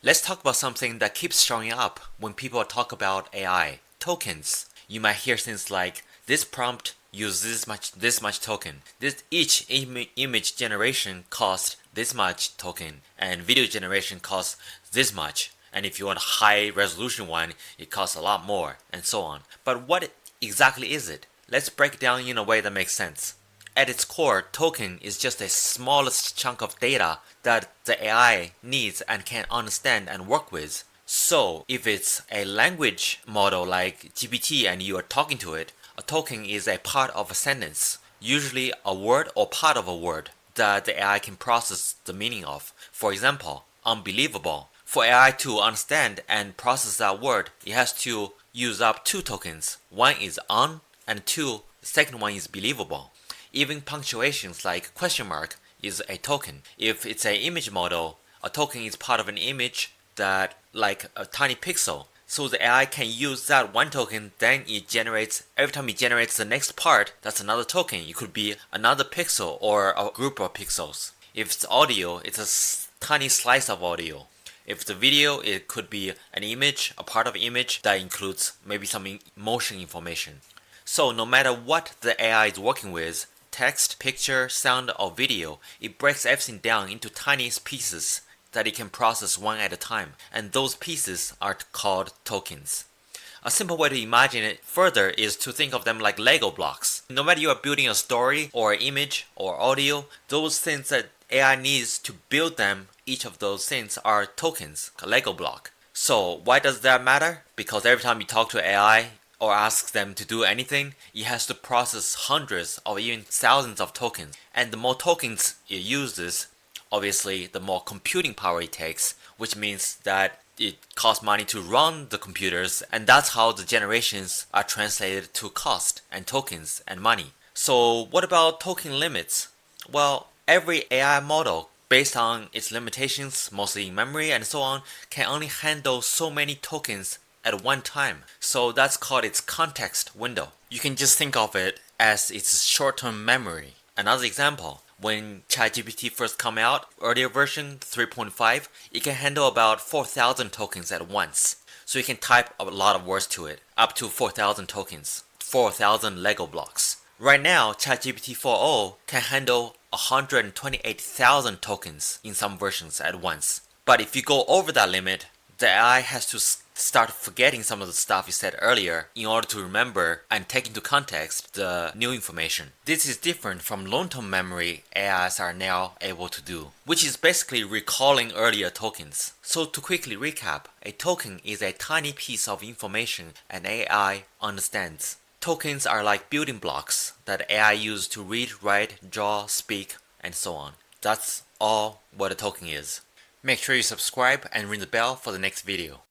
Let's talk about something that keeps showing up when people talk about AI, tokens. You might hear things like, this prompt uses this much token. Each image generation costs this much token, and video generation costs this much. And if you want a high resolution one, it costs a lot more, and so on. But what exactly is it? Let's break it down in a way that makes sense. At its core, token is just the smallest chunk of data that the AI needs and can understand and work with. So, if it's a language model like GPT and you are talking to it, a token is a part of a sentence, usually a word or part of a word that the AI can process the meaning of. For example, unbelievable. For AI to understand and process that word, it has to use up two tokens. One is un, and two, the second one is believable. Even punctuations like question mark is a token. If it's an image model, a token is part of an image that like a tiny pixel. So the AI can use that one token, then every time it generates the next part, that's another token. It could be another pixel or a group of pixels. If it's audio, it's a tiny slice of audio. If it's a video, it could be an image, a part of an image that includes maybe some motion information. So no matter what the AI is working with, text, picture, sound, or video, it breaks everything down into tiny pieces that it can process one at a time, and those pieces are called tokens. A simple way to imagine it further is to think of them like Lego blocks. No matter you are building a story or an image or audio, those things that AI needs to build them, each of those things are tokens, a Lego block. So why does that matter? Because every time you talk to AI, or asks them to do anything, it has to process hundreds or even thousands of tokens. And the more tokens it uses, obviously the more computing power it takes, which means that it costs money to run the computers, and that's how the generations are translated to cost and tokens and money. So what about token limits? Well, every AI model, based on its limitations, mostly in memory and so on, can only handle so many tokens at one time. So that's called its context window. You can just think of it as its short-term memory. Another example, when ChatGPT first came out, earlier version 3.5, it can handle about 4,000 tokens at once. So you can type a lot of words to it, up to 4,000 tokens, 4,000 Lego blocks. Right now, ChatGPT 4.0 can handle 128,000 tokens in some versions at once. But if you go over that limit, the AI has to start forgetting some of the stuff you said earlier in order to remember and take into context the new information. This is different from long-term memory AIs are now able to do, which is basically recalling earlier tokens. So to quickly recap, a token is a tiny piece of information an AI understands. Tokens are like building blocks that AI uses to read, write, draw, speak, and so on. That's all what a token is. Make sure you subscribe and ring the bell for the next video.